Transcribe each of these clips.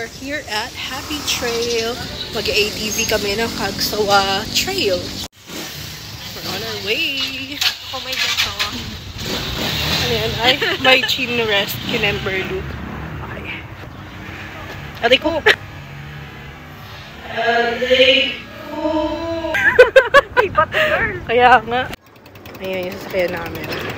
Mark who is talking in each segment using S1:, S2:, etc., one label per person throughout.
S1: are here at Happy Trail. Mag-ATV kami ng Kagsawa Trail. We're on our way.
S2: Oh my God.
S1: Ano yan? Ay, may chin rest kinemberlu. Okay. Aray ko! Aray ko!
S2: Ibat girl.
S1: Kaya nga. Ayan yung sasakyan namin.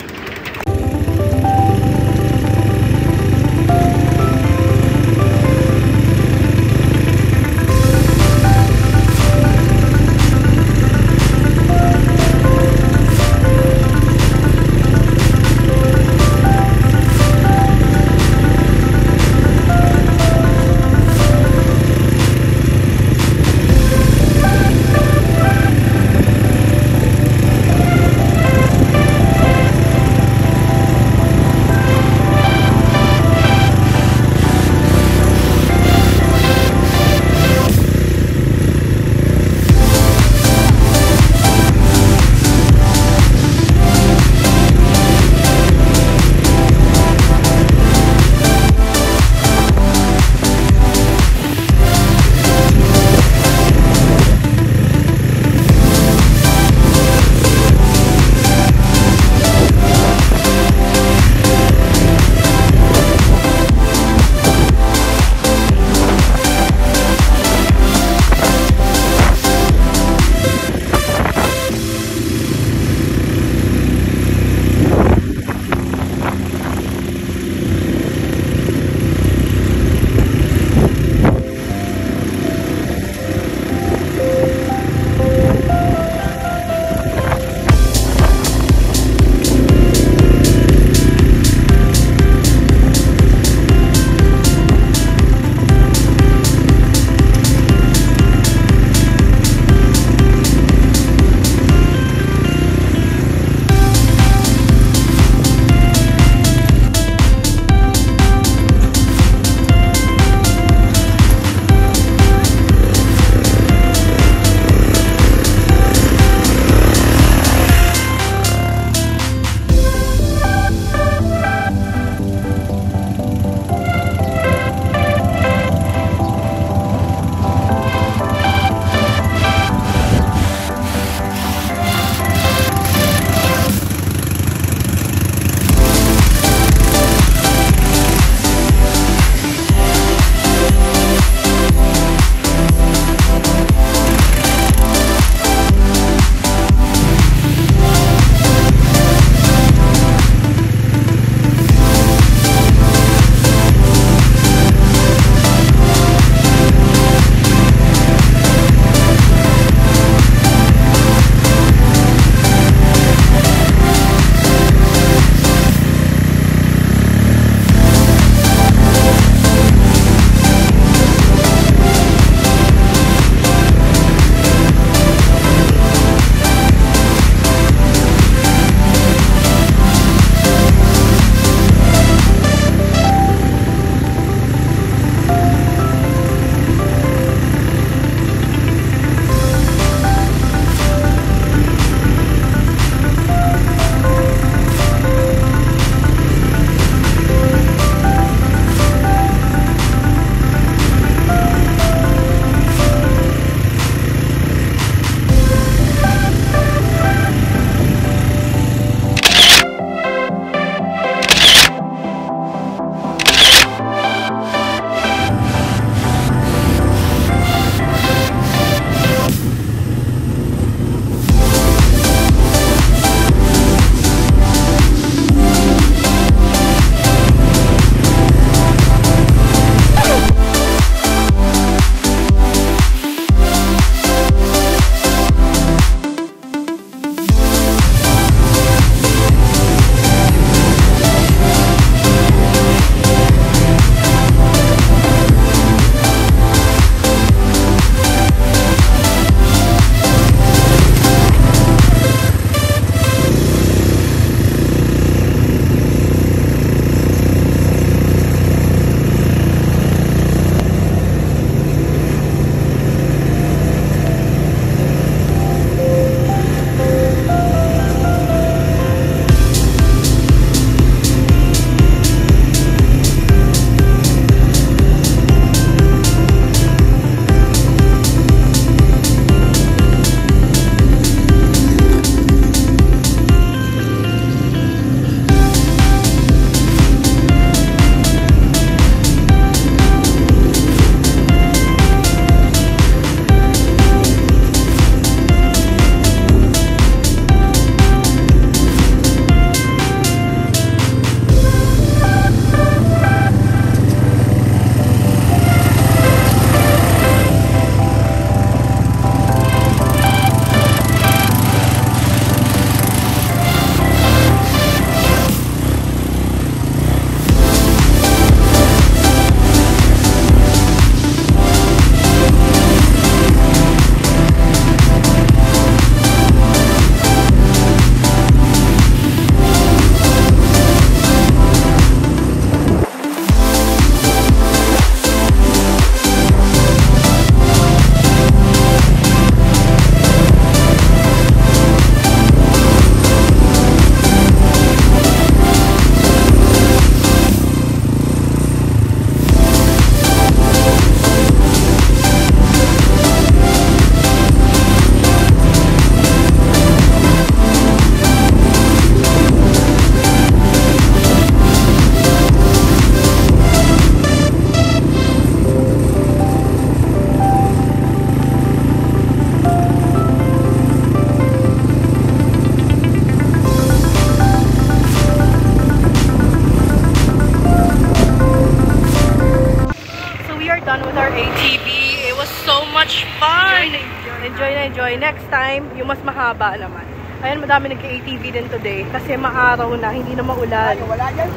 S1: done with our ATV. It was so much fun! Enjoy na enjoy. Next time, yung mas mahaba naman. Ayan, madami nag-ATV din today kasi maaraw na, hindi na maulan.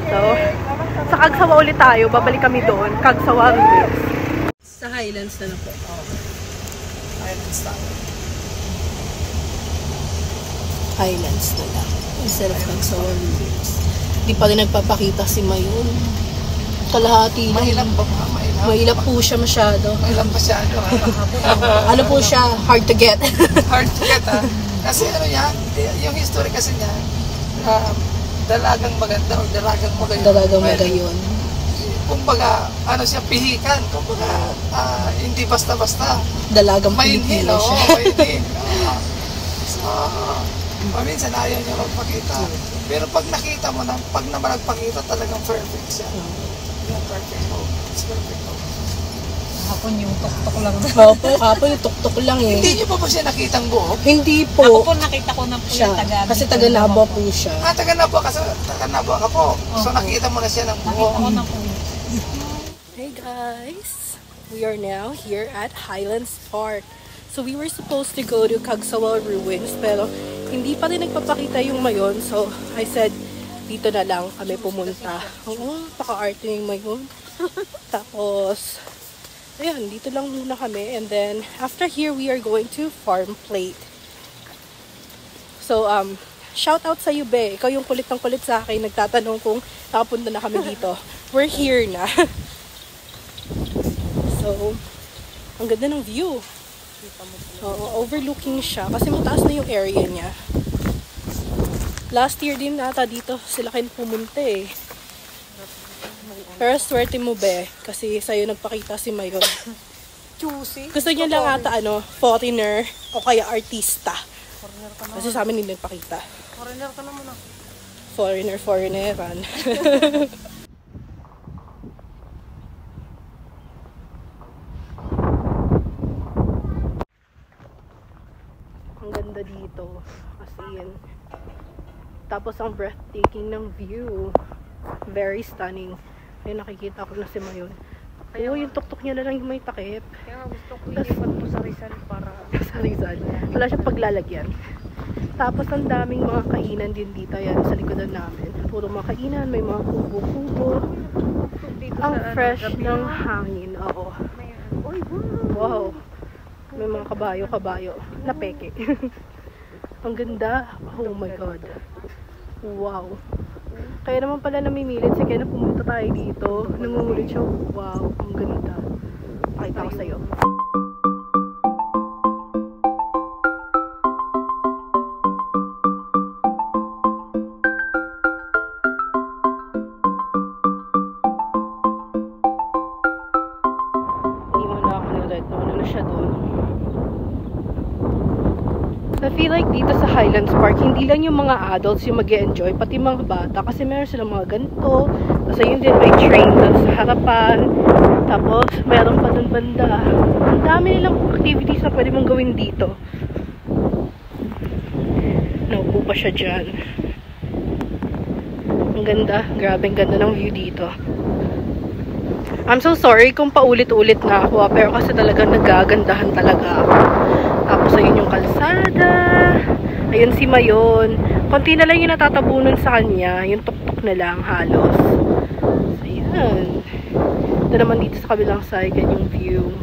S1: So, sa Kagsawa ulit tayo. Babalik kami doon. Kagsawa Ruins. Sa Highlands na po.
S3: Highlands na.
S1: Highlands na lang. Instead of Kagsawa Ruins. Di pa rin nagpapakita si Mayon. Kalahati lang.
S3: Mahilap ba pa?
S1: Mahilap po siya masyado.
S3: Mahilap masyado.
S1: Ano po siya? Hard to get.
S3: Hard to get ha. Kasi ano yan, yung history kasi niya, dalagang maganda o dalagang magayon.
S1: Dalagang magayon.
S3: Kumbaga, ano siya, pihikan. Kumbaga, hindi basta-basta.
S1: Dalagang
S3: Mainhin,
S1: Pilipino
S3: oo,
S1: siya.
S3: mainhin. So, paminsan ayaw niya magpakita. Pero pag nakita mo na, pag naman nagpakita, talagang perfect siya. Yung perfect home. It's perfect home.
S2: Hapon yung tok-tok lang.
S1: Opo, kapon yung tuktok lang eh.
S3: Hindi niyo pa ba siya nakitang buo?
S1: Hindi
S2: Ako
S1: po
S2: po nakita ko na po
S1: siya.
S2: yung taga.
S1: Kasi taga Nabwa po siya.
S3: Taga Nabwa ka po. So nakita mo na siya ng buo.
S2: Nakita ko na po.
S1: Hey guys! We are now here at Highlands Park. So we were supposed to go to Kagsawa Ruins pero hindi pa rin nagpapakita yung Mayon. So I said, dito na lang kami pumunta. Oo, paka-arte yung Mayon. Tapos, ayun, dito lang muna kami. And then, after here, we are going to Farm Plate. So, shout out sa iyo, Be. Ikaw yung kulit ng kulit sa akin. Nagtatanong kung nakapunta na kami dito. We're here na. So, ang ganda ng view. Oo, overlooking siya. Kasi mataas na yung area niya. Last year din ata dito sila kayo pumunta eh. Pero swerte mo, Be. Kasi sa'yo nagpakita si Mayon.
S2: Juicy.
S1: Gusto niya lang ata foreigner o kaya artista. Kasi sa amin hindi nagpakita.
S2: Foreigner ka naman ako.
S1: Foreigneran. Ang ganda dito. As in. Tapos ang breathtaking ng view. Very stunning. Ayun, nakikita ko na si Mayon. Oo, yung tuktok niya na lang yung may takip.
S2: Kaya nga gusto ko ilipat po sa Rizal para
S1: Sa Rizal. Wala siyang paglalagyan. Tapos ang daming mga kainan din dito. Yan, sa likodan namin. Puro mga kainan. May mga kubo-kubo.
S2: dito
S1: Ang
S2: sa
S1: fresh
S2: gabi.
S1: ng hangin. Oo.
S2: May, oy,
S1: Wow. May mga kabayo-kabayo. Na peke. Ang ganda. Oh my God. Wow. Kaya naman pala namimilit. Sige na pumunta tayo dito. Nangungulit siya. Wow. Ang ganda. Pakita ko sa'yo. Hindi mo na ako na-red. Ano na siya doon. I feel like dito sa Highlands Park, hindi lang yung mga adults yung mag-e-enjoy, pati mga bata. Kasi meron silang mga ganito. Tapos yun din, may train doon sa harapan. Tapos, meron pa doon banda. Ang dami nilang activities na pwede mong gawin dito. Naupo pa siya dyan. Ang ganda. Grabe, ang ganda ng view dito. I'm so sorry kung paulit-ulit na ako, pero kasi talagang nagagandahan talaga ako. Tapos ayun yung kalsada. Ayun si Mayon. Konti na lang yung natatabunan sa kanya. Yung tuktok na lang halos. So, ayan. Ito naman dito sa kabilang side. Yan yung view.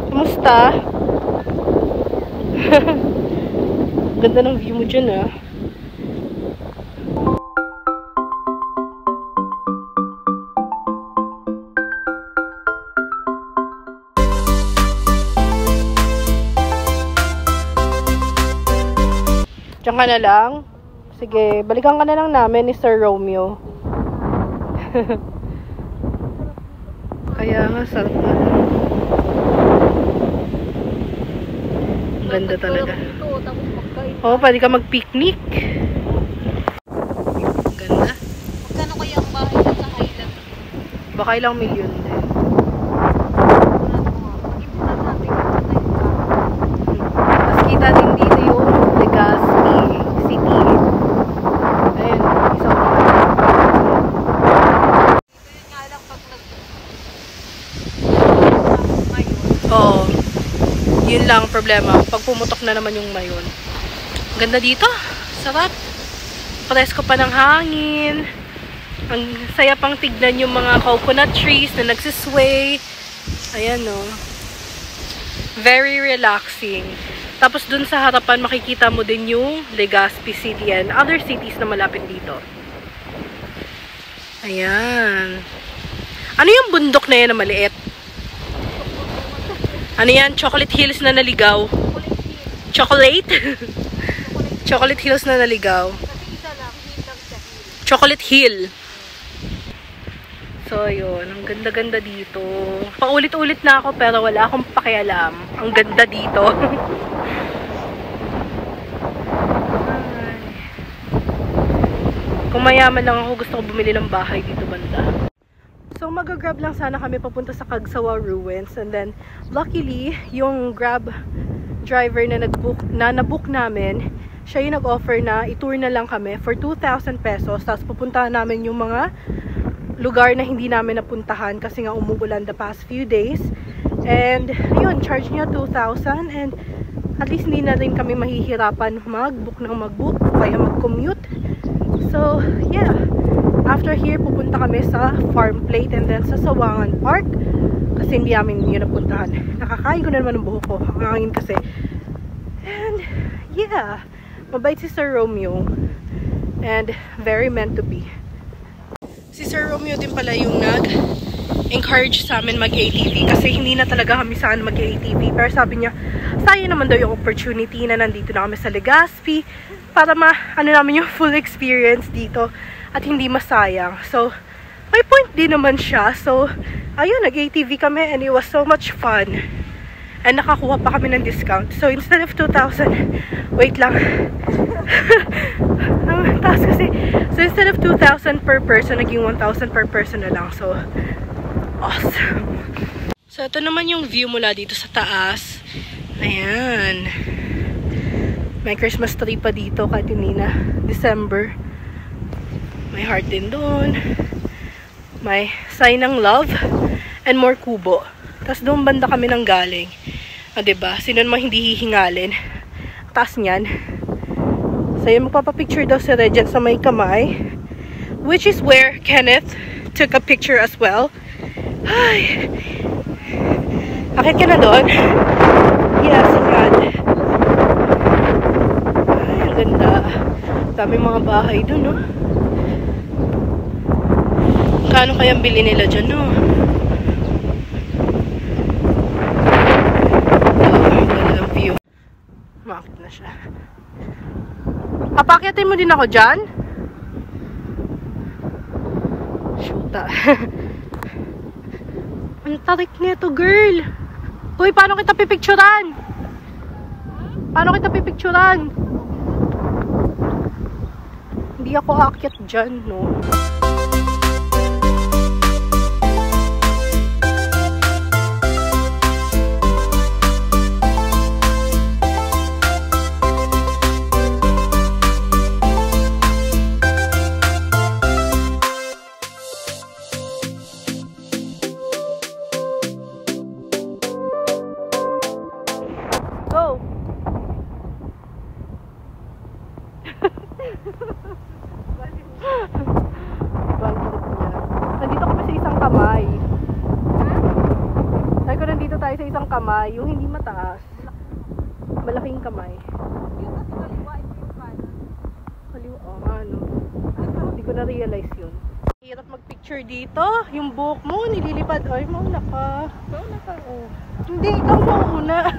S1: Kamusta? Ganda ng view mo dyan ah. Diyan ka na lang. Sige, balikan ka na lang namin ni Sir Romeo. Kaya nga, sarap na. Ang ganda talaga.
S2: ito, tapos magkain.
S1: Oo, pwede ka mag-picnic. Ang ganda.
S2: Magkano kaya ang bahay dyan sa Highland?
S1: Baka ilang milyon din.
S2: Mag-ipunan natin.
S1: Tapos kita din dito yung Legazpi City. Ayun, isang problema pag pumutok na naman yung mayon. Ganda dito. Sarap. Presko pa ng hangin. Ang saya pang tignan yung mga coconut trees na nagsisway. Ayan, no. Very relaxing. Tapos dun sa harapan, makikita mo din yung Legazpi City and other cities na malapit dito. Ayan. Ano yung bundok na yan na maliit? Ano yan? Chocolate Hills na naligaw? Chocolate? Chocolate Hills na naligaw. Chocolate Hill. So, yun. Ang ganda-ganda dito. Paulit-ulit na ako pero wala akong pakialam. Ang ganda dito. Kung mayaman lang ako, gusto ko bumili ng bahay dito banda. So, mag-grab lang sana kami papunta sa Kagsawa Ruins. And then, luckily, yung Grab driver na nabook namin, siya yung nag-offer na i-tour na lang kami for 2,000 pesos. Tapos, pupuntahan namin yung mga lugar na hindi namin napuntahan kasi nga umuulan the past few days. And, yun, charge niya 2,000. And, at least hindi na rin kami mahihirapan mag-book kaya mag-commute. So, yeah. After here, pupunta kami sa Farm Plate and then sa Sawangan Park. Kasi hindi namin yun napuntahan. Nakakain ko na naman ng buhok ko. Ang hangin kasi. And, yeah. Mabait si Sir Romeo. And, very meant to be. Si Sir Romeo din pala yung nag-encourage sa amin mag-ATV. Kasi hindi na talaga kami saan mag-ATV. Pero sabi niya, sayang naman daw yung opportunity na nandito na kami sa Legazpi. Para ano namin yung full experience dito. At hindi masayang. So, may point din naman siya. So, ayun, nag-ATV kami and it was so much fun. And nakakuha pa kami ng discount. So, instead of 2,000, wait lang. Ang taas kasi. So, instead of 2,000 per person, naging 1,000 per person na lang. So, awesome. So, ito naman yung view mula dito sa taas. Ayan. May Christmas tree pa dito kahit hindi na December. May heart din doon. May sign ng love. And more kubo. Tapos doon banda kami nang galing. O, diba? Sino namang hindi hihingalin? Taas niyan. So, yun, magpapapicture daw si Regent sa may kamay. Which is where Kenneth took a picture as well. Ay! Akit ka na doon? Yes, yan. Ay, ang ganda. Dami mga bahay doon, no? Kano kayang bili nila dyan, no? Ganda ng view. Makakit na siya. Apakyatin mo din ako dyan? Shoota. Ang tarik nito, girl. Uy, paano kita pipicturan? Paano kita pipicturan? Hindi ako aakyat dyan, no? Go! Nandito kami sa isang kamay. Sabi ko nandito tayo sa isang kamay, yung hindi mataas. Malaking kamay.
S2: Yung kasi kaliwa, ito yung kanan.
S1: Kaliwa, ano. Hindi ko na-realize yun. Hirap mag-picture dito. Yung buhok mo, nililipad. Ay, mauna ka.
S2: Mauna ka.
S1: Oh. Hindi, ikaw mauna.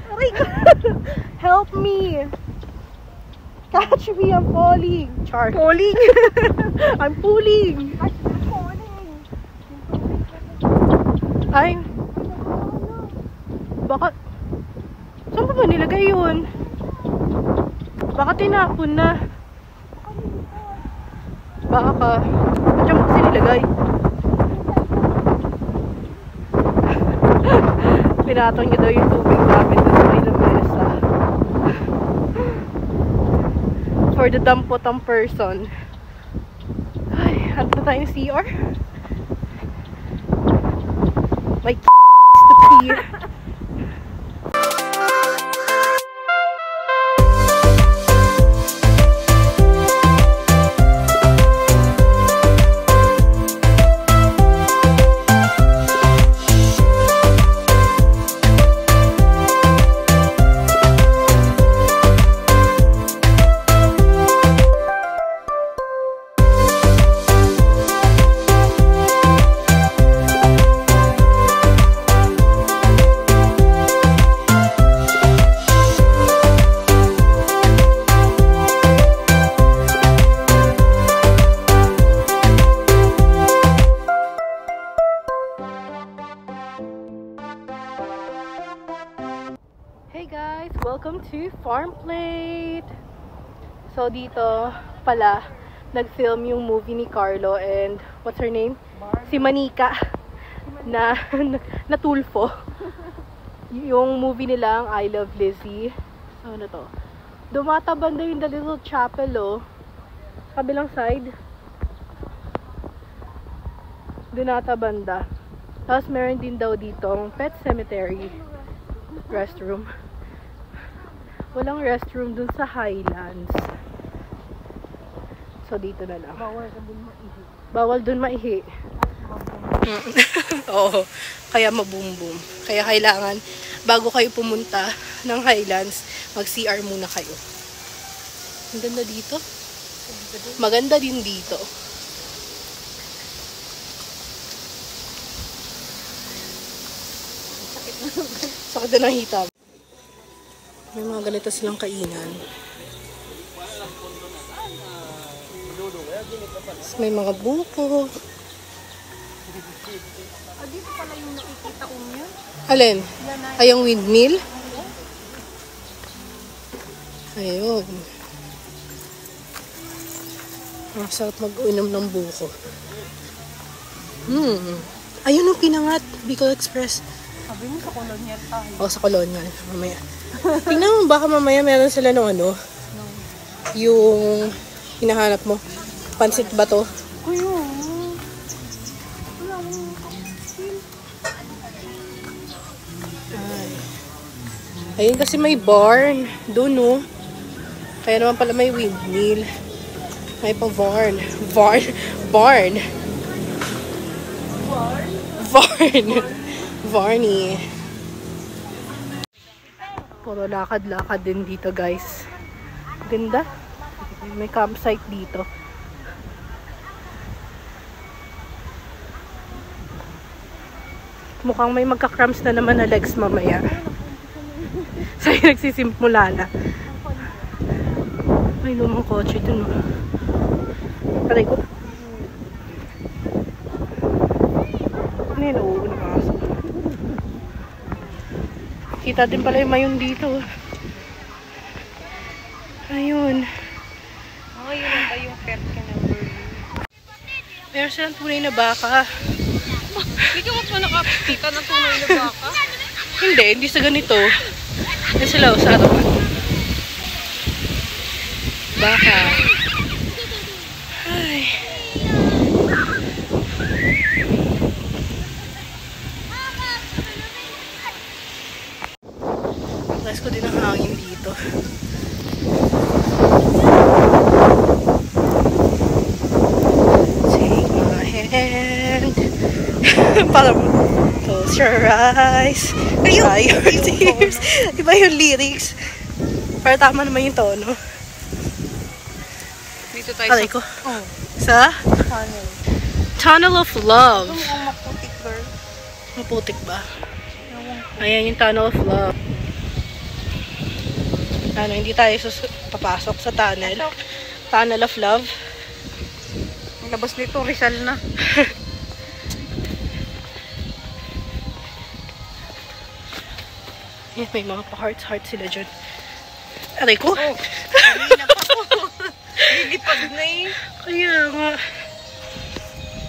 S1: Aray ka. Help me. Catch me, I'm falling. Char. Falling? I'm pulling. Ay. Baka, saan ba nilagay yun? Baka tinapon na. Baka. Diyan mo kasi nilagay. Pinatong niya daw yung tubig namin sa may lamesa. For the dampotang person. Ay, hanap na tayo ng CR. My to pee. to Farm Plate. So dito pala nag-film yung movie ni Carlo and what's her name? Si Manika na natulfo. Yung movie nila ang I Love Lizzie. So ano to? Dumata banda yung The Little Chapel, oh. Kabilang side. Dumata banda. Tapos meron din daw ditong Pet Cemetery restroom. Walang restroom dun sa Highlands. So dito na lang. Bawal dun maihi. Oo. Kaya mabumbum. Kaya kailangan bago kayo pumunta ng Highlands, mag-CR muna kayo. Ang ganda dito. Maganda din dito. Sakit na ng hitab. May mga ganito silang kainan. May mga buko.
S2: Dito pala yung nakikita ko yun.
S1: Alin? Ay, yung windmill? Ayun. Ang sarap mag-uinom ng buko. Ayun ang pinangat. Bicol Express.
S2: Sabi mo sa Colonial tayo.
S1: O, sa Colonial. Mamaya. Tingnan mo, baka mamaya meron sila ng ano. Yung hinahanap mo. Pansit ba to?
S2: Kuya, wala akong
S1: Ayun kasi may barn. Doon, no? Kaya naman pala may windmill. May pa barn. Barn. Varney. Puro lakad-lakad din dito, guys. Ganda. May campsite dito. Mukhang may magka-cramps na naman na legs mamaya. Sa'yo nagsisimula na. May lumang kotse dun. Taray ko. Ano yun? Oo, nakasok. Kita din pala yung mayon dito. Ayun.
S2: yun ba yung pet ka number?
S1: Meron silang tunay na baka.
S2: Hindi ka pa nakakita ng tunay na baka?
S1: Hindi sa ganito. Yan sila, sa arawan. Baka. Ay. Nice ko din ang hangin dito. Take my hand. Parang close your eyes. Dry your tears. Iba yung lyrics. Pero tama naman yung tono.
S2: Dito tayo
S1: Alay ko.
S2: Oh,
S1: Sa?
S2: tunnel.
S1: Tunnel of Love.
S2: Ito mukhang maputik, girl.
S1: Maputik ba?
S2: Ewan ko.
S1: Ayan yung Tunnel of Love. Ano, hindi tayo papasok sa tunnel.
S2: Ito.
S1: Tunnel of Love.
S2: Ang labas nito, Rizal na.
S1: Yan, may mga pa-hearts sila dyan. Aray ko.
S2: Oh, kanina pa ko. Lilipad na eh.
S1: Kaya nga.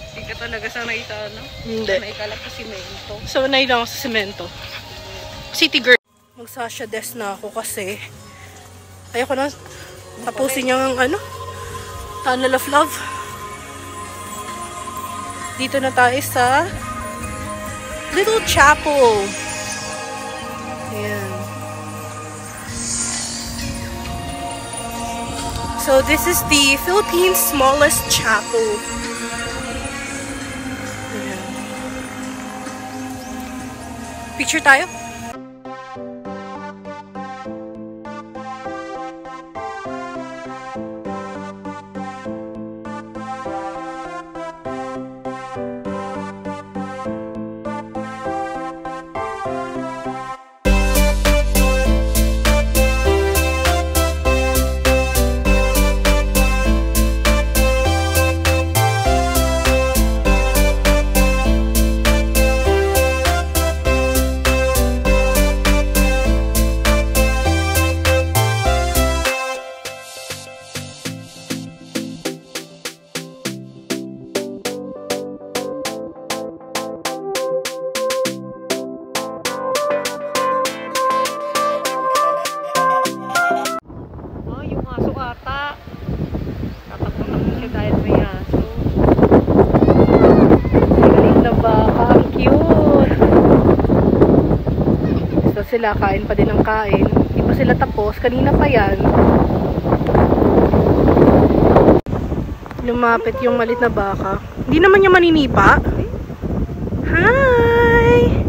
S2: Hindi ka talaga sanay sa ano?
S1: Hindi.
S2: Sanay ka lang sa simento.
S1: Sanay lang ako sa semento. City girl. Magsasya desk na ako kasi ayoko na tapusin yung ano, Tunnel of Love. Dito na tayo sa Little Chapel. Ayan. So this is the Philippines' smallest chapel. Ayan. Picture tayo? sila, kain pa din ng kain. Hindi pa sila tapos. Kanina pa yan. Lumapit yung malit na baka. Hindi naman niya maninipa. Hi!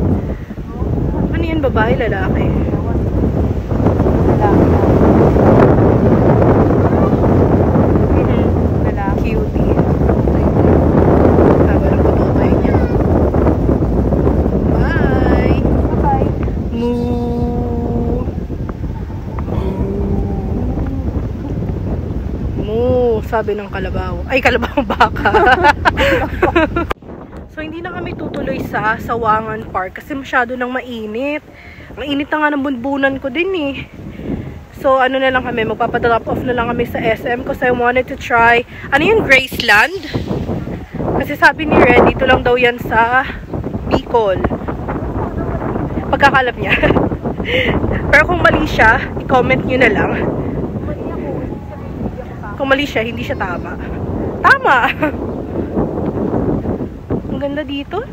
S1: Ano yan, babae, lalaki? Lalaki. Cutie. Tama lang patuloy niya. Bye! Bye-bye! Moo! Moo! Sabi ng kalabaw. Ay, kalabaw baka. So, hindi na kami tutuloy sa Sawangan Park kasi masyado nang mainit. Ang init na nga ng bunbunan ko din eh. So, ano na lang kami, magpapadrop off na lang kami sa SM kasi I wanted to try, ano yung Graceland? Kasi sabi ni Red, dito lang daw yan sa Bicol. Pagkakalap niya. Pero kung mali siya, i-comment nyo na lang. Kung mali siya, hindi siya tama. Tama! Ang ganda dito.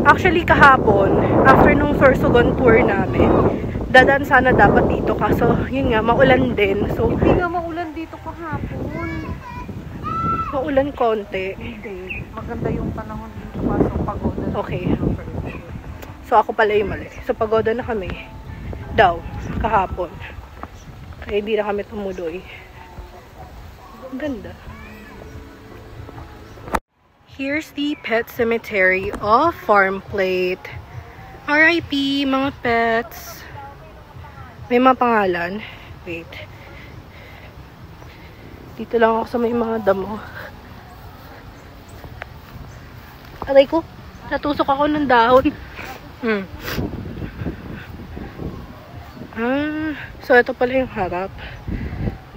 S1: Actually, kahapon, after nung Sorsogon tour namin, dadaan sana dapat dito. Kaso, yun nga, maulan din. So,
S2: Hindi nga maulan dito kahapon.
S1: maulan konti.
S2: Hindi. Maganda yung panahon dito. Kaso pagoda.
S1: Okay. So, ako pala yung mali. So, pagoda na kami. Daw, kahapon. Kaya hindi na kami tumuloy. Ang ganda. Here's the pet cemetery of Farm Plate. RIP, mga pets. May mga pangalan. Wait. Dito lang ako sa may mga damo. Aray ko, natusok ako ng dahon. So ito pala yung harap.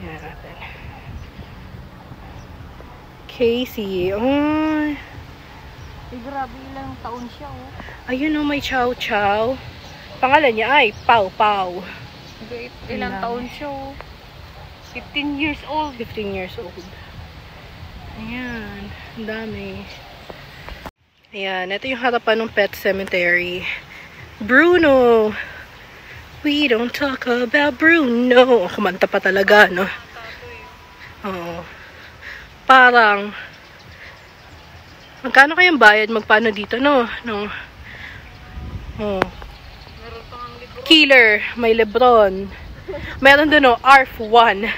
S1: Yan natin. Casey.
S2: Eh, grabe ilang taon siya, oh.
S1: Ayun oh, may chow chow. Pangalan niya ay Pau Pau.
S2: Ilang taon siya, oh. 15 years old.
S1: 15 years old. Ayan. Ang dami. Ayan. Ito yung harapan ng pet cemetery. Bruno. We don't talk about Bruno. Kumanta pa talaga, no? Oo. Parang magkano kayang bayad? Magpaano dito, no? No. Oh. Killer. May Lebron. Meron doon, no? ARF 1.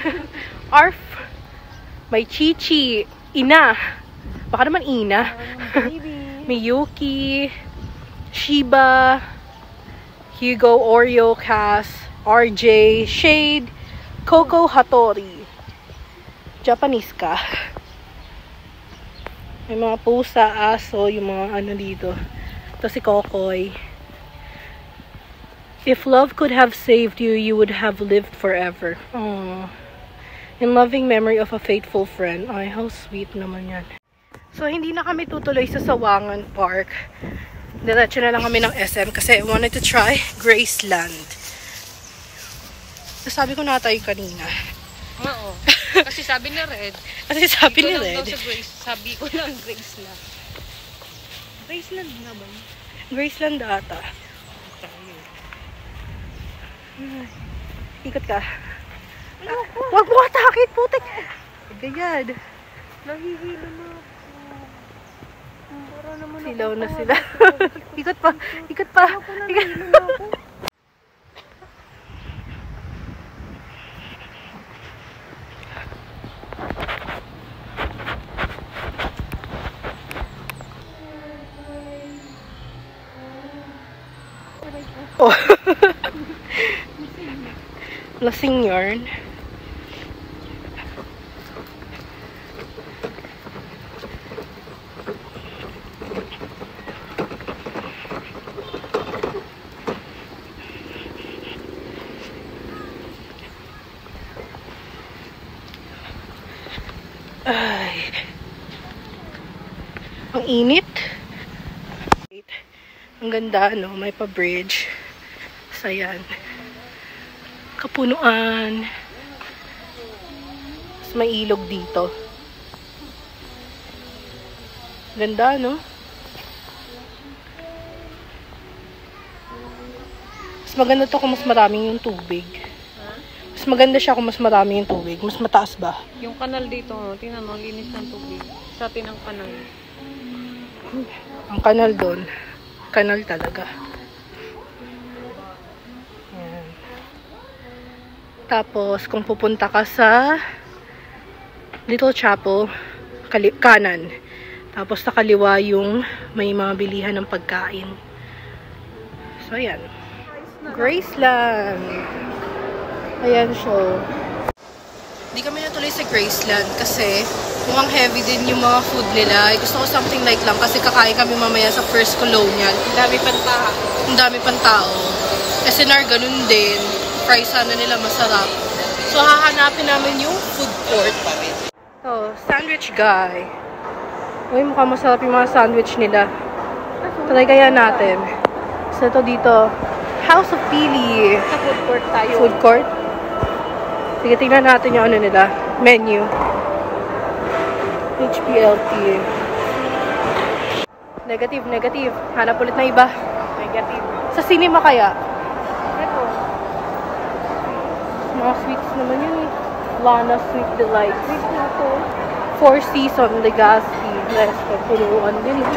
S1: ARF. May Chichi. Ina. Baka naman Ina. May Yuki. Shiba. Hugo, Oreo, Cass. RJ. Shade. Coco Hattori. Japanese ka. May mga pusa, aso, yung mga ano dito. Ito si Kokoy. If love could have saved you, you would have lived forever. Aww. In loving memory of a faithful friend. Ay, how sweet naman yan. So, hindi na kami tutuloy sa Sawangan Park. Diretso na lang kami ng SM kasi I wanted to try Graceland. Sabi ko na tayo kanina.
S2: Oo. Kasi sabi ni Red.
S1: Kasi sabi ni Red.
S2: Sabi ko lang Graceland. Graceland nga ba?
S1: Graceland ata. Ikot ka. Huwag mo atakit, putik. Ganyan.
S2: Nahihilo na ako. Para naman
S1: Silaw na sila. Ikot pa. Ikot pa. Ikot. Oh. Lasing yarn. Ay. Ang init. Ang ganda, no? May pa-bridge. So, yan. Kapunuan. Mas may ilog dito. Ganda, no? maganda to kung mas maraming yung tubig. Mas maganda siya kung mas maraming yung tubig. Mas mataas ba?
S2: Yung kanal dito, tingnan mo, linis ng tubig. Sa atin ang kanal.
S1: Ang kanal doon. Kanal talaga. Ayan. Tapos, kung pupunta ka sa Little Chapel, kanan. Tapos, sa kaliwa yung may mga bilihan ng pagkain. So, ayan. Graceland. Ayan siya. Hindi kami natuloy sa Graceland kasi mukhang heavy din yung mga food nila. Gusto ko something light lang kasi kakain kami mamaya sa First Colonial.
S2: Ang dami pang tao.
S1: Ang dami pang tao. SNR ganun din. Price sana nila masarap. So hahanapin namin yung food court. Oh, sandwich guy. Uy, mukhang masarap yung mga sandwich nila. Try kaya natin. So ito dito. House of Pili.
S2: Sa food court tayo.
S1: Food court? Sige, tingnan natin yung ano nila. Menu. HPLT. Negative, negative. Hanap ulit na iba.
S2: Negative.
S1: Sa cinema kaya?
S2: Ito.
S1: Mga sweets naman yun eh. Lana Sweet Delight.
S2: Wait na ito.
S1: Four Seasons, Legazpi. Lesko, punuan din eh.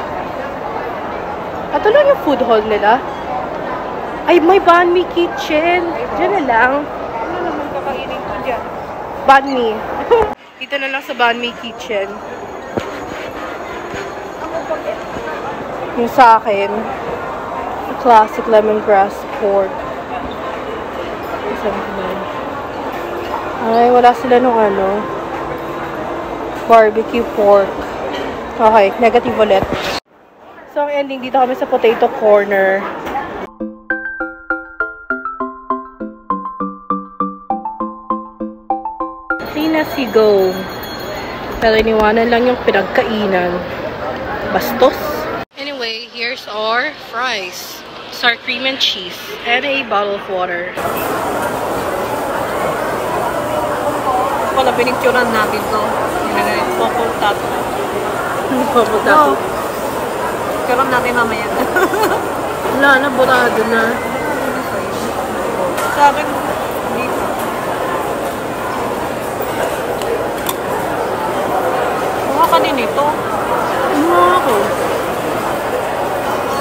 S1: Ito lang yung food hall nila. Ay, may banh mi kitchen. Diyan na lang.
S2: Ano naman kakainin ko dyan?
S1: Banh mi. Dito na lang sa banh mi kitchen. Yung sa akin, classic lemongrass pork. Ay, wala sila nung ano. Barbecue pork. Okay, negative ulit. So, ang ending dito kami sa potato corner. Clean as you go. Pero iniwanan lang yung pinagkainan. Bastos. Anyway, here's our fries. Sour cream and cheese. And a bottle of water.
S2: Wala, pinicturan natin to. Purple tattoo.
S1: Purple tattoo.
S2: Picturan natin mamaya.
S1: Wala na, burado na.
S2: Sa akin, dito. Kuha ka din ito.
S1: Ano ako?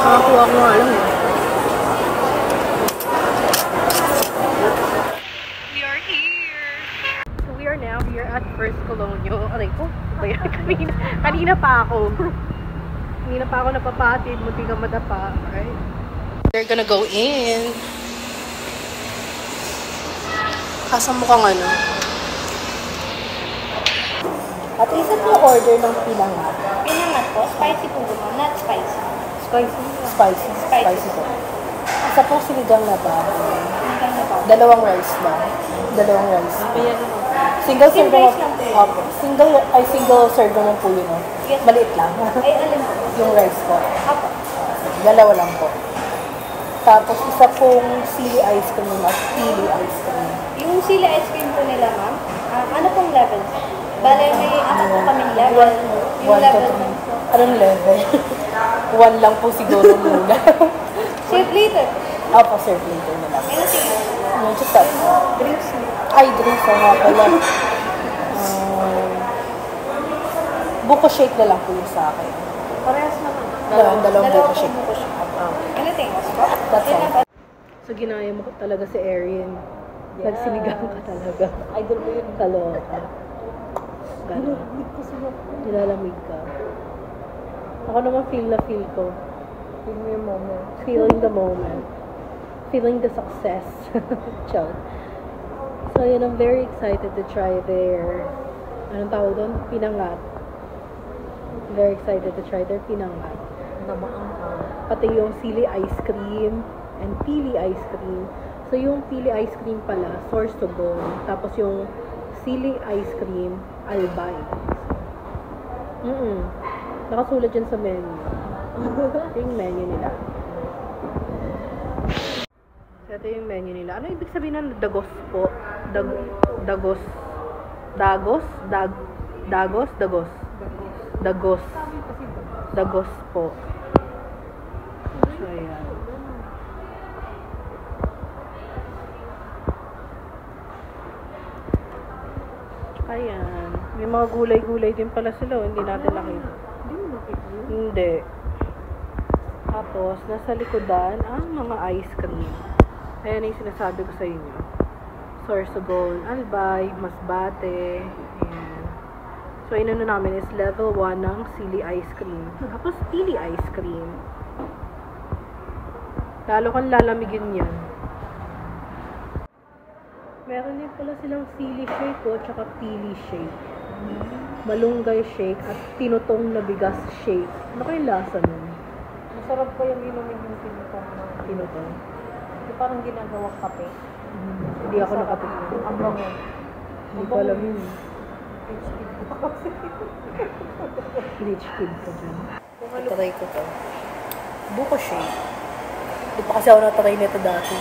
S1: Nakakuha ko nga lang eh. We are here! So we are now here at First Colonial. Aray ko, kanina pa ako. Kanina pa ako napapatid, munti ka madapa. Alright? We're gonna go in. Kasang mukhang ano. At isa po order ng pinangat.
S4: Pinangat po, spicy po naman, not spicy.
S1: Spicy? Spicy. Spicy po. Isa po sinigang na ba?
S4: Sinigang na ba?
S1: Dalawang rice ba? Dalawang rice.
S2: Ayan naman.
S1: Single serve
S4: rice lang po yun.
S1: Opo. Single serve naman po yun. Oh.
S4: Yes.
S1: Maliit lang.
S4: Ay, alin po?
S1: Yung rice po.
S4: Apo.
S1: Dalawa lang po. Tapos isa pong chili ice cream at pili ice cream.
S4: Yung sili ice cream po nila, ma'am, ano pong level? Bale, may apat po kaming level. Yung
S1: One to
S4: level
S1: three.
S4: po.
S1: Anong level? One lang po siguro muna.
S4: Serve later.
S1: Opo, serve later na lang.
S4: Ano sige?
S1: Medyo top.
S4: Drinks mo.
S1: Ay, drinks na nga pala. Buko shake na lang po yung sa akin.
S4: Parehas naman.
S1: Dalawang buko shake.
S4: buko shake. Anything else po?
S1: That's
S4: Yun
S1: all.
S4: na ba?
S1: So, ginaya mo talaga si Erin. Nagsinigang ka talaga. Idol mo yun. Kaloka. Gano'n. Nilalamig ka. Ako naman feel na feel ko.
S2: Feel mo yung moment.
S1: Feeling the moment. Feeling the success. Ciao. So, yun, I'm very excited to try their, anong tawag doon? Pinangat. Very excited to try their pinangat. Pati yung sili ice cream and pili ice cream. So, yung pili ice cream pala, source to bone. Tapos yung sili ice cream, albay. Nakasulat dyan sa menu. Ito yung menu nila. So, ito yung menu nila. Ano ibig sabihin ng dagos po? Dagos. Dagos? Dagos? Dagos. Dagos. Dagos po. So, ayan. Ayan. May mga gulay-gulay din pala sila. Hindi natin nakita.
S2: Hindi mo nakita yun.
S1: Hindi. Tapos, nasa likodan, ang mga ice cream. Ayan yung sinasabi ko sa inyo. Sorsogon, Albay, Masbate. Ayan. So, inano namin is level 1 ng sili ice cream. Tapos, pili ice cream. Lalo kang lalamigin yan. Meron din pala silang sili shake o tsaka pili shake. Malunggay shake at tinutong na bigas shake. Ano kayong lasa nun?
S2: Masarap pa yung inumin yung tinutong na.
S1: Tinutong.
S2: Yung parang ginagawang kape.
S1: Hindi ako nakatikman.
S2: Ang bango.
S1: Hindi ko alam yun.
S2: Rich kid ko kasi.
S1: Rich kid ka dyan. Try ko to. Buko shake. Hindi pa kasi ako natry nito dati.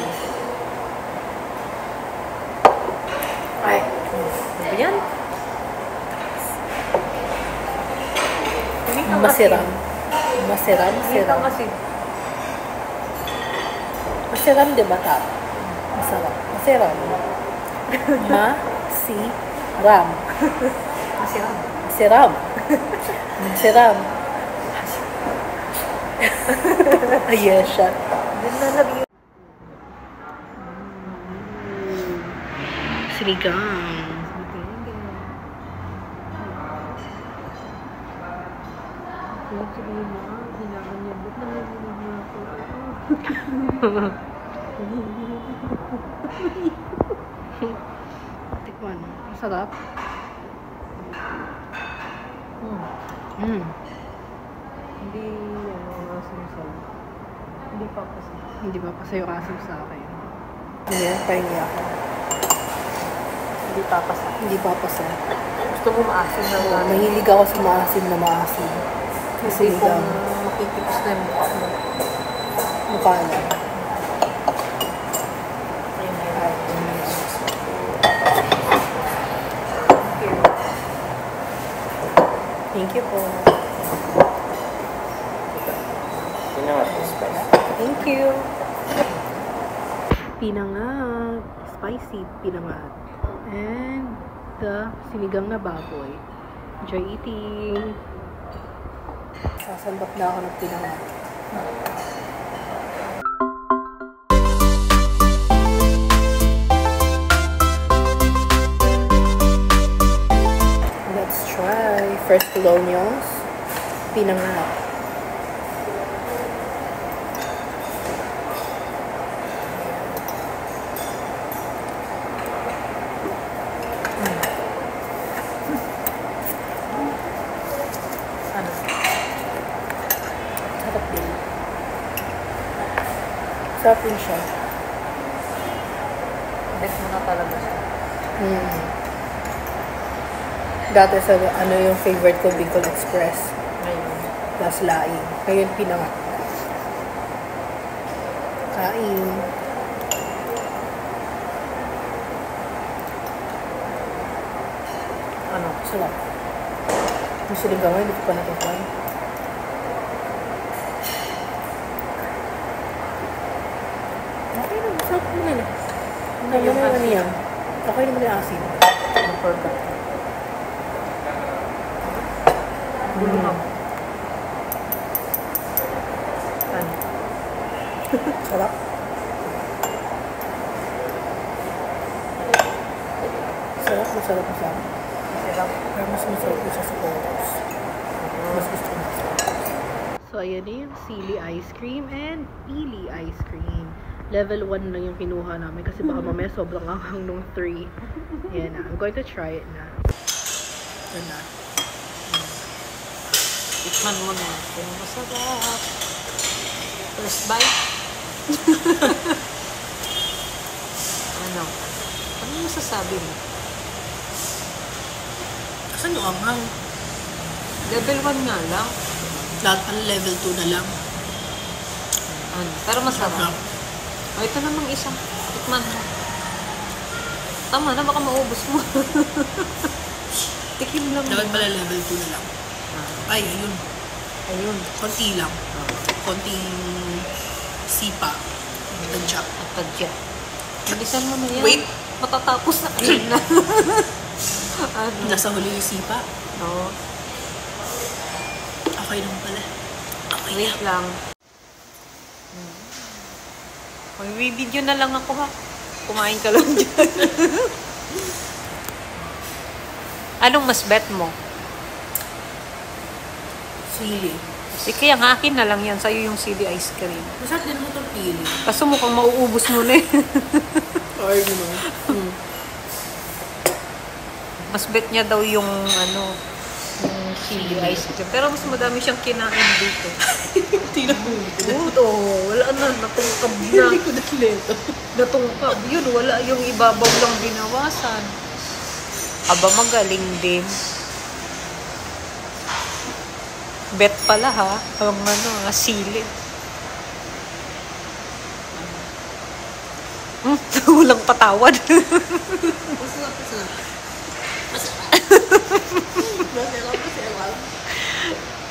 S1: Ay. Ano yan? Masiram. Masiram? Masiram. Masiram, di ba, Tap? Masarap. Masiram. Ma-si-ram.
S2: Masiram.
S1: Masiram. Masiram. Yes, siya.
S2: Then nalabi yung
S1: Sinigang.
S2: sabihin mo, hinangan niya. Ba't nanginig niya ako?
S1: Tikman. Masarap.
S2: Hindi, asim-sal. Hindi pa kasi.
S1: Hindi ba pasayo kasim sa akin? Ayan, pahingi ako.
S2: Hindi papasa.
S1: Hindi papasa.
S2: Gusto mo maasim na
S1: Oo, mahilig ako sa maasim na maasim. Kasi
S2: Hindi kung makikipis na yung mukha mo.
S1: mukha lang.
S2: Ayun na yun.
S1: Thank you po. Thank you. Pinangat. Spicy pinangat. And the sinigang na baboy. Enjoy eating. Sasambak na ako ng pinangat. Let's try first colonials. Pinangat.
S2: Ano?
S1: Sarap din. Sarap din siya.
S2: Bet mo na talaga siya.
S1: Dati sa ano yung favorite ko, Bicol Express.
S2: Ngayon.
S1: Plus laing. Ngayon pinangat. Kain.
S2: Ano?
S1: Sarap. Yung sinigang ngayon, hindi ko pa natikman. Okay na, masarap naman eh. Ano naman ano yan? Okay naman yung asin.
S2: Forgot. Bulungan. Ano?
S1: Sarap. Masarap na siya.
S2: Masarap.
S1: Pero mas masarap ko siya sa photos. Mas gusto ko na siya. So, ayan na yung sili ice cream and pili ice cream. Level 1 lang yung kinuha namin kasi baka mamaya sobrang anghang nung 3. Ayan na. I'm going to try it na. Ito na.
S2: Tikman mo na. Kung masarap. First bite. Ano? Ano masasabi mo?
S1: Saan yung anghang?
S2: Level 1 nga lang.
S1: Lahat pala level 2 na lang.
S2: Ano? Pero masarap. O, ito namang isang. Tikman mo. Tama na, baka maubos mo. Tikim lang.
S1: Dapat pala level 2 na lang. Ay, ayun.
S2: Ayun.
S1: Konti lang. Konting sipa. Tadyak.
S2: At tadya. Bilisan mo na yan.
S1: Wait.
S2: Matatapos na kayo na. Ano?
S1: Nasa huli yung sipa.
S2: Oo.
S1: Okay lang pala. Okay
S2: Wait lang. May video na lang ako ha. Kumain ka lang dyan. Anong mas bet mo?
S1: Sili.
S2: Sige, ang akin na lang yan. Sa'yo yung sili ice cream.
S1: Masarap din mo itong pili.
S2: Kaso mukhang mauubos mo na eh.
S1: Or no.
S2: Mas bet niya daw yung ano, yung chili ice cream. Pero mas madami siyang kinain dito. Oo, wala na. Natungkab na.
S1: Hindi ko nakilito.
S2: Natungkab. Yun, wala. Yung ibabaw lang binawasan. Aba, magaling din. Bet pala ha. Ang ano, sili. Walang patawad.
S1: Masarap.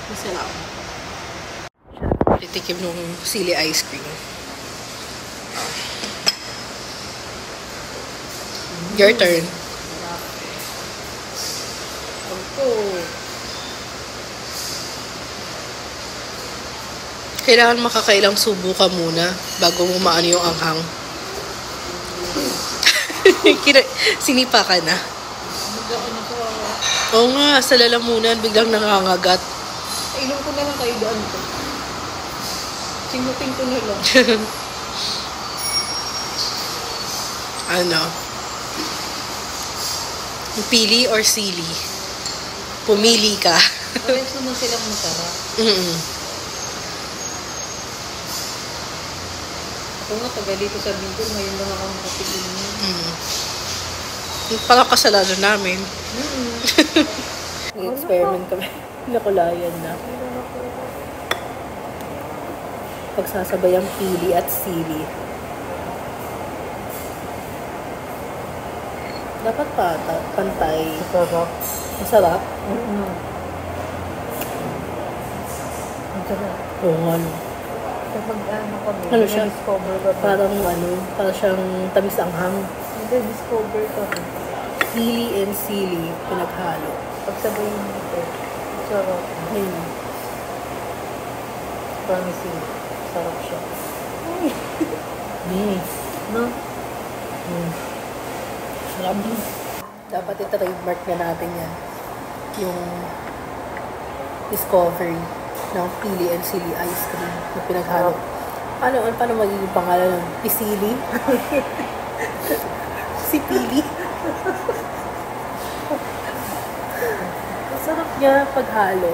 S1: Masarap. Titikim nung sili ice cream. Your turn. Kailangan makakailang subo ka muna bago mo maano yung anghang. Sinipa ka na. Oo nga, sa lalamunan, biglang nangangagat.
S2: Ilong ko na lang kayo daan ko. Singutin ko na lang.
S1: Ano? Pili or sili? Pumili ka.
S2: Parehas naman silang masarap. Ako nga, taga dito sa Bicol, ngayon lang ako makatigil niya.
S1: Yung pangakasalanan namin. Nag-experiment kami. Nakulayan na. Pagsasabay ang pili at sili. Dapat pantay.
S2: Masarap.
S1: Masarap?
S2: Masarap.
S1: Oo nga no.
S2: Kapag ano kami,
S1: Ano siya?
S2: discover ka ba?
S1: Parang siyang tamis anghang.
S2: Hindi, discover ka ba?
S1: Pili and sili, pinaghalo.
S2: Pagsabayin mo ito, sarap.
S1: Ayun.
S2: Promising. Sarap siya. No?
S1: Sarap. Dapat i-trademark na natin yan. Yung discovery ng pili and sili ice cream na pinaghalo. Paano magiging pangalan ng pisili? Si Pili. Masarap niya paghalo.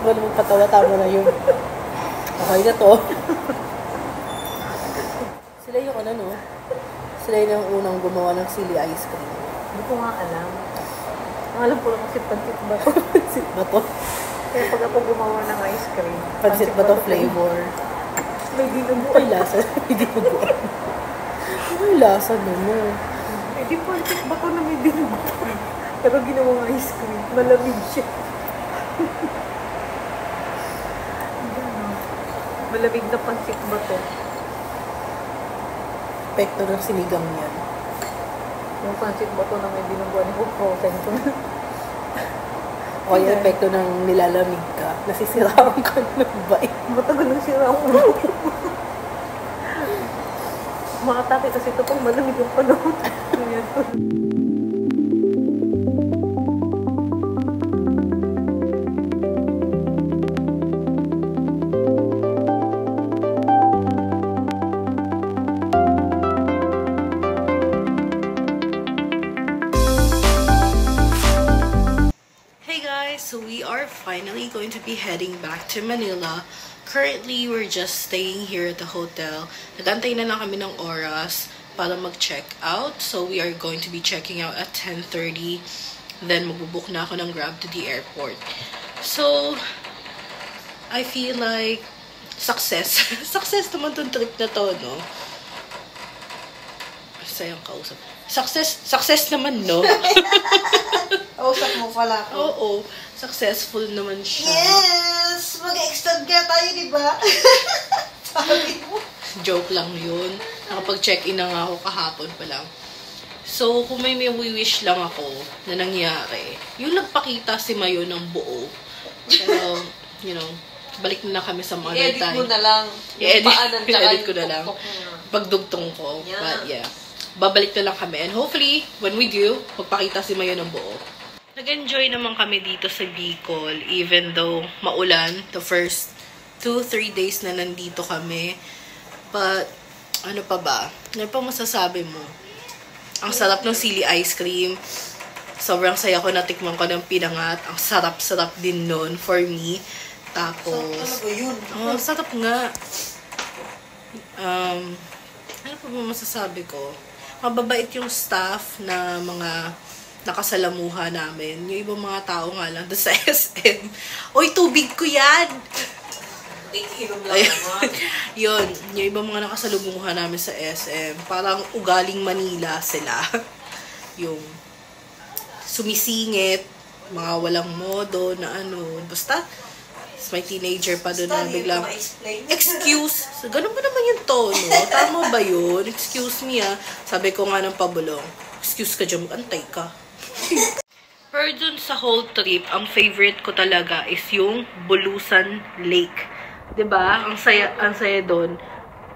S1: Wala mong patawa, tama na yun. Okay na to. Sila yung no? Sila yung unang gumawa ng sili ice cream.
S2: Hindi ko nga alam. Ang alam ko lang kasi pansit ba to?
S1: Pansit ba to?
S2: Kaya pag ako gumawa ng ice cream,
S1: Pansit ba to flavor?
S2: may dinuguan.
S1: Ay, lasa. Hindi ko buwan. Ay, lasa naman.
S2: Eh di pansit ba to na may dinuguan? Pero ginawang ice cream, malamig siya. Malamig na pansit ba to?
S1: Epekto ng sinigang yan.
S2: Yung pansit ba to na may dinuguan ko, frozen ko na.
S1: O yung epekto ng nilalamig ka. Nasisiraan ka ng bait.
S2: Matagal na sira ang ulo. Makatake kasi ito pang malamig ang panahon.
S1: So we are finally going to be heading back to Manila. Currently, we're just staying here at the hotel. Nagantay na lang kami ng oras para mag-check out. So we are going to be checking out at 10:30. Then magbubook na ako ng Grab to the airport. So I feel like success. Success naman tong trip na to, no? Sayang kausap. Success naman, no?
S2: Kausap mo pala ako.
S1: Oo, successful naman siya.
S2: Yes! Mag-extend kaya tayo, di ba? Sabi mo.
S1: Joke lang yun. Nakapag-check-in na nga ako kahapon pa lang. So, kung may wish lang ako na nangyari, yung nagpakita si Mayo ng buo. Pero, you know, balik na kami sa mother time.
S2: I-edit mo na lang.
S1: I-edit ko na lang. Pagdugtong ko. Yeah. But yeah, babalik na lang kami. And hopefully, when we do, magpakita si Mayo ng buo. Nag-enjoy naman kami dito sa Bicol, even though maulan the first 2-3 days na nandito kami. But, ano pa ba? Ano pa masasabi mo? Ang sarap ng sili ice cream. Sobrang saya ko, natikman ko ng pinangat. Ang sarap-sarap din nun for me. Tapos,
S2: yun?
S1: Oh, sarap nga. Ano pa ba masasabi ko? Mababait yung staff na mga nakasalamuha namin. Yung ibang mga tao nga lang doon sa SM. Oy, tubig ko yan!
S2: Inom lang naman.
S1: Yun, yung ibang mga nakasalamuha namin sa SM. Parang ugaling Manila sila. Yung sumisingit, mga walang modo na ano. Basta, may teenager pa doon na biglang, excuse, so, ganun ba naman yung tono? Tama ba yun? Excuse me Sabi ko nga ng pabulong, excuse ka dyan, antay ka. Pero dun sa whole trip, ang favorite ko talaga is yung Bulusan Lake. 'Di ba? Ang saya doon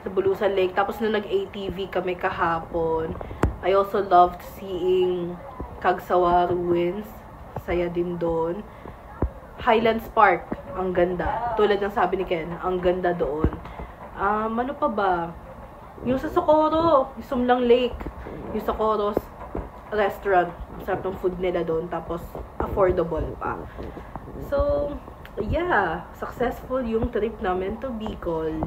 S1: sa Bulusan Lake. Tapos nung nag-ATV kami kahapon, I also loved seeing Cagsawa Ruins. Saya din doon. Highlands Park, ang ganda. Tulad ng sabi ni Ken, ang ganda doon. Ano pa ba? Yung sa Socorro, yung Sumlang Lake, yung Socorro's restaurant. Sarap ng food nila doon, tapos affordable pa. So, yeah, successful yung trip namin to Bicol.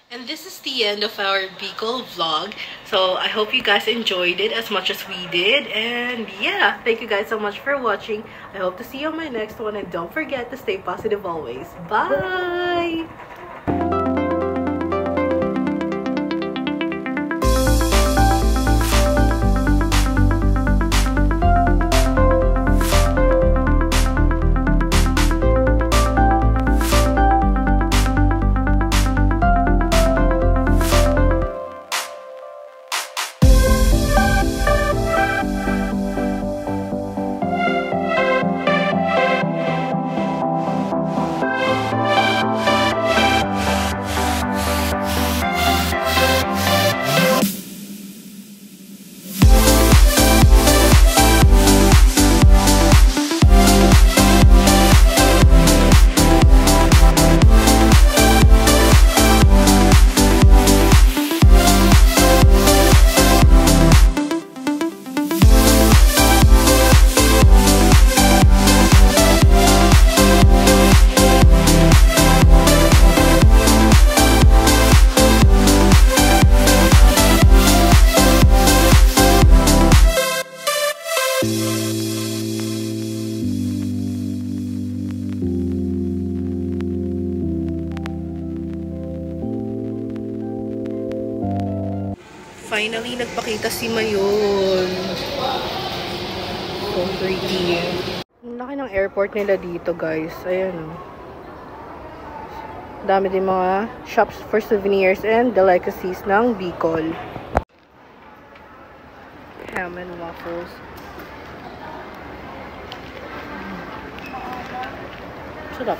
S1: And this is the end of our Bicol vlog. So, I hope you guys enjoyed it as much as we did. And yeah, thank you guys so much for watching. I hope to see you on my next one. And don't forget to stay positive always. Bye! Finally, nagpakita si Mayon. So pretty. Ang laki ng airport nila dito, guys. Ayan, oh. Dami din mga shops for souvenirs and delicacies ng Bicol. Ham and waffles. Sarap.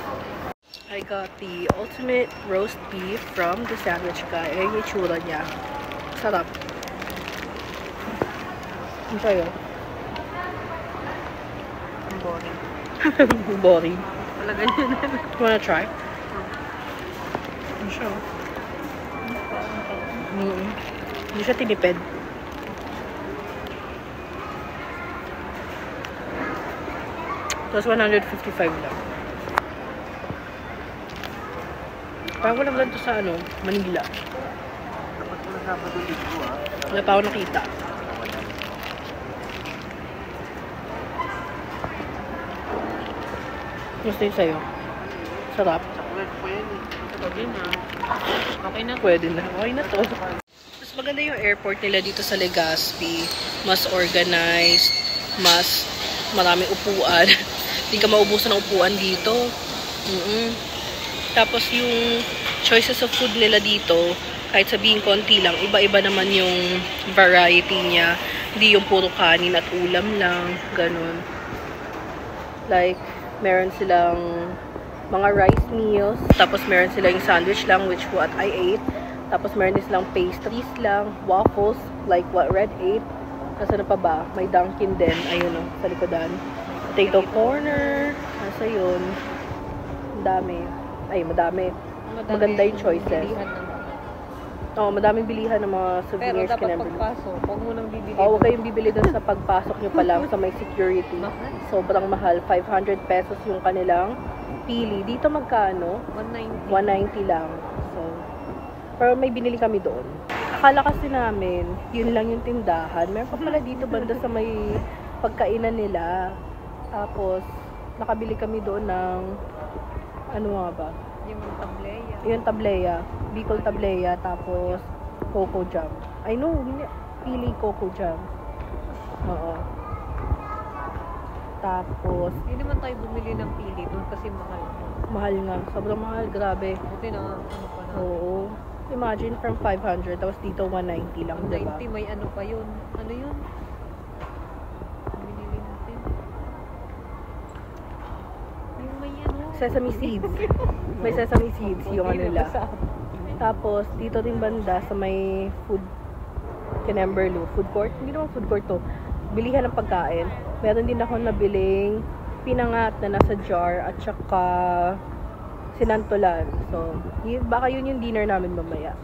S1: I got the ultimate roast beef from the sandwich guy. Ayan yung itsura niya. Sarap. Ang sayo.
S2: Ang boring.
S1: Boring.
S2: Wala ganyan.
S1: You wanna try? Ano siya? Hindi siya tinipid. Tapos 155 lang. Parang walang ganito sa ano, Manila. Wala pa ako nakita. Gusto yun sa'yo? Sarap.
S2: Okay na. Okay na.
S1: Pwede na. Okay na to. Tapos maganda yung airport nila dito sa Legazpi. Mas organized, mas maraming upuan. Hindi ka maubusan ng upuan dito. Tapos yung choices of food nila dito, kahit sabihin konti lang, iba-iba naman yung variety niya. Hindi yung puro kanin at ulam lang, ganun. Like, meron silang mga rice meals, tapos meron silang sandwich lang, which what I ate. Tapos meron din silang pastries lang, waffles, like what Red ate. Nasa na pa ba? May Dunkin din, ayun o, sa likodan. Potato corner, nasa yun. Ang dami. Ay, madami. Maganda yung choices. Oo, madaming bilihan ng mga souvenirs.
S2: Pero dapat pagpasok, huwag mo nang bibili.
S1: Oo, huwag kayong bibili doon sa pagpasok nyo pa lang sa may security. Sobrang mahal. 500 pesos yung kanilang pili. Dito magkano?
S2: 190.
S1: 190 lang. So, pero may binili kami doon. Akala kasi namin, yun lang yung tindahan. Meron pa pala dito banda sa may pagkainan nila. Tapos, nakabili kami doon ng, ano nga ba?
S2: Yung tableya.
S1: Yung tableya. Bicol tableya. Tapos, coco jam. I know, pili coco jam. Oo. Tapos,
S2: Hindi naman tayo bumili ng pili doon kasi mahal.
S1: mahal nga. Sobrang mahal. Grabe.
S2: Buti na, ano pa na.
S1: Oo. Imagine from 500, tapos dito 190 lang, diba?
S2: 90, may ano pa yun. Ano yun? Binili natin. Yung may ano.
S1: Sesame seeds. May sesame seeds yung ano nila. Tapos, dito din banda sa may food, Kinemberlu, food court. Hindi naman food court to. Bilihan ng pagkain. Meron din ako nabiling pinangat na nasa jar at saka sinantolan. So, baka yun yung dinner namin mamaya.